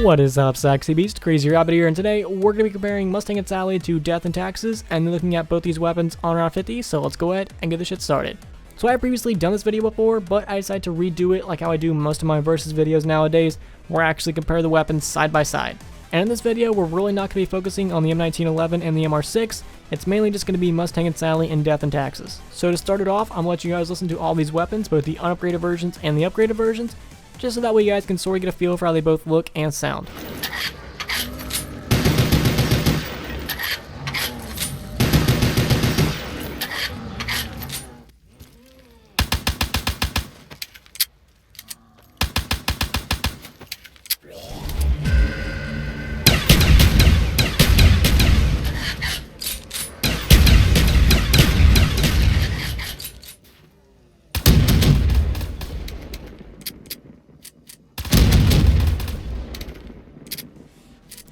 What is up, Sexy Beast? Crazy Rabbit here, and today we're going to be comparing Mustang and Sally to Death and Taxes, and then looking at both these weapons on round 50, so let's go ahead and get this shit started. So I have previously done this video before, but I decided to redo it like how I do most of my versus videos nowadays, where I actually compare the weapons side by side. And in this video, we're really not going to be focusing on the M1911 and the MR6, it's mainly just going to be Mustang and Sally and Death and Taxes. So to start it off, I'm going to let you guys listen to all these weapons, both the unupgraded versions and the upgraded versions, just so that way you guys can sort of get a feel for how they both look and sound.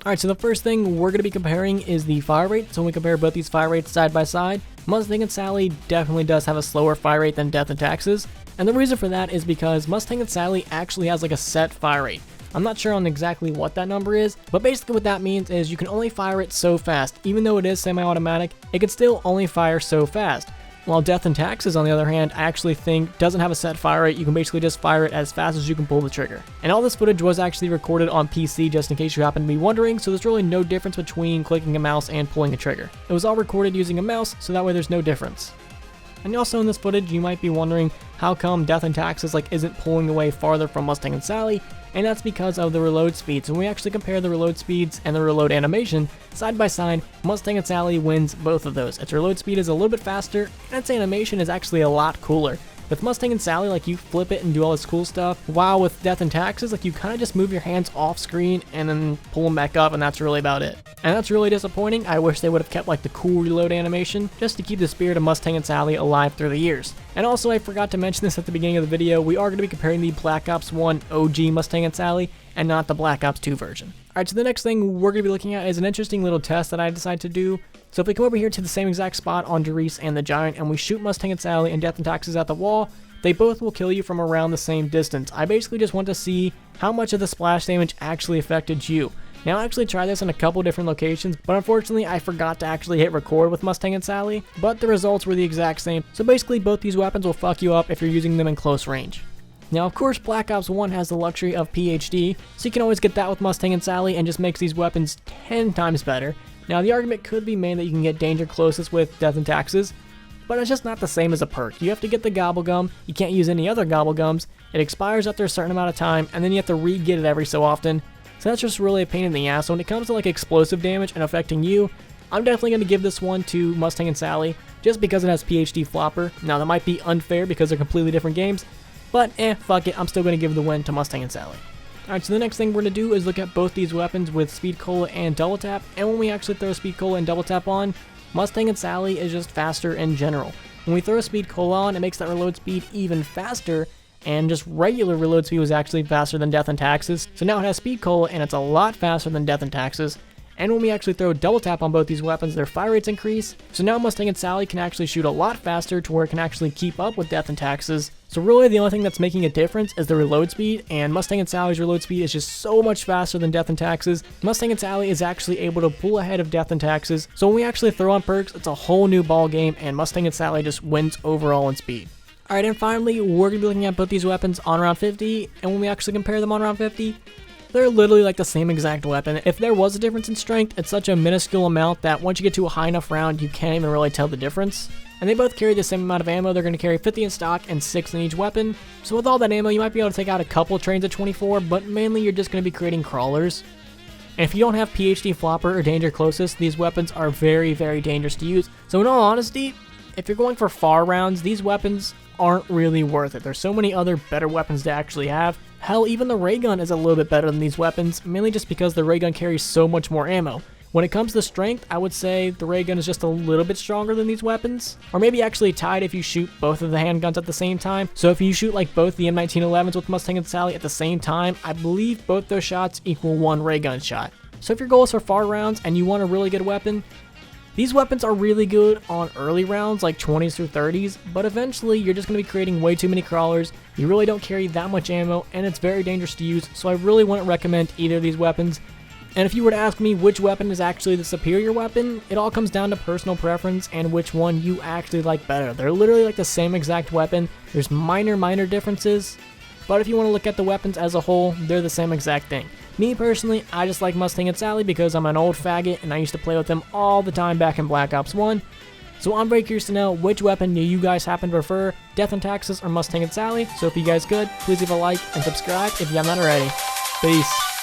Alright, so the first thing we're going to be comparing is the fire rate. So when we compare both these fire rates side by side, Mustang and Sally definitely does have a slower fire rate than Death and Taxes. And the reason for that is because Mustang and Sally actually has like a set fire rate. I'm not sure on exactly what that number is, but basically what that means is you can only fire it so fast. Even though it is semi-automatic, it can still only fire so fast. While Death and Taxes, on the other hand, I actually think doesn't have a set fire rate. You can basically just fire it as fast as you can pull the trigger. And all this footage was actually recorded on PC, just in case you happen to be wondering, so there's really no difference between clicking a mouse and pulling a trigger. It was all recorded using a mouse, so that way there's no difference. And also in this footage, you might be wondering how come Death and Taxes isn't pulling away farther from Mustang and Sally, and that's because of the reload speeds. When we actually compare the reload speeds and the reload animation side by side, Mustang and Sally wins both of those. Its reload speed is a little bit faster, and its animation is actually a lot cooler. With Mustang and Sally, you flip it and do all this cool stuff, while with Death and Taxes, you kind of just move your hands off screen and then pull them back up, and that's really about it. And that's really disappointing. I wish they would have kept the cool reload animation, just to keep the spirit of Mustang and Sally alive through the years. And also, I forgot to mention this at the beginning of the video, we are going to be comparing the Black Ops 1 OG Mustang and Sally, and not the Black Ops 2 version. Alright, so the next thing we're going to be looking at is an interesting little test that I decided to do. So if we come over here to the same exact spot on Derice and the Giant, and we shoot Mustang and Sally and Death and Taxes at the wall, they both will kill you from around the same distance. I basically just want to see how much of the splash damage actually affected you. Now, I actually tried this in a couple different locations, but unfortunately I forgot to actually hit record with Mustang and Sally, but the results were the exact same. So basically both these weapons will fuck you up if you're using them in close range. Now, of course, Black Ops 1 has the luxury of PhD, so you can always get that with Mustang and Sally and just makes these weapons 10 times better. Now, the argument could be made that you can get danger closest with Death and Taxes, but it's just not the same as a perk. You have to get the Gobble Gum, you can't use any other Gobble Gums, it expires after a certain amount of time, and then you have to re-get it every so often. So that's just really a pain in the ass. So when it comes to explosive damage and affecting you, I'm definitely going to give this one to Mustang and Sally, just because it has PhD Flopper. Now, that might be unfair because they're completely different games, but fuck it, I'm still going to give the win to Mustang and Sally. Alright, so the next thing we're going to do is look at both these weapons with Speed Cola and Double Tap, and when we actually throw Speed Cola and Double Tap on, Mustang and Sally is just faster in general. When we throw Speed Cola on, it makes that reload speed even faster, and just regular reload speed was actually faster than Death and Taxes, so now it has Speed Cola and it's a lot faster than Death and Taxes. And when we actually throw Double Tap on both these weapons, their fire rates increase, so now Mustang and Sally can actually shoot a lot faster to where it can actually keep up with Death and Taxes. So really the only thing that's making a difference is the reload speed, and Mustang and Sally's reload speed is just so much faster than Death and Taxes. Mustang and Sally is actually able to pull ahead of Death and Taxes, so when we actually throw on perks, it's a whole new ball game, and Mustang and Sally just wins overall in speed. Alright, and finally, we're going to be looking at both these weapons on round 50, and when we actually compare them on round 50, they're literally the same exact weapon. If there was a difference in strength, it's such a minuscule amount that once you get to a high enough round, you can't even really tell the difference. And they both carry the same amount of ammo. They're going to carry 50 in stock and 6 in each weapon. So with all that ammo, you might be able to take out a couple trains at 24, but mainly you're just going to be creating crawlers. And if you don't have PhD Flopper or Danger Closest, these weapons are very, very dangerous to use. So in all honesty, if you're going for far rounds, these weapons aren't really worth it. There's so many other better weapons to actually have. Hell, even the ray gun is a little bit better than these weapons, mainly just because the ray gun carries so much more ammo. When it comes to strength, I would say the ray gun is just a little bit stronger than these weapons, or maybe actually tied if you shoot both of the handguns at the same time. So if you shoot both the M1911s with Mustang and Sally at the same time, I believe both those shots equal one ray gun shot. So if your goal is for far rounds and you want a really good weapon, These weapons are really good on early rounds like 20s through 30s, but eventually you're just going to be creating way too many crawlers, you really don't carry that much ammo, and it's very dangerous to use, so I really wouldn't recommend either of these weapons. And if you were to ask me which weapon is actually the superior weapon, it all comes down to personal preference and which one you actually like better. They're literally like the same exact weapon, there's minor differences, but if you want to look at the weapons as a whole, they're the same exact thing. Me personally, I just like Mustang and Sally because I'm an old faggot and I used to play with them all the time back in Black Ops 1. So I'm very curious to know which weapon do you guys happen to prefer, Death and Taxes or Mustang and Sally. So if you guys could, please leave a like and subscribe if you have not already. Peace.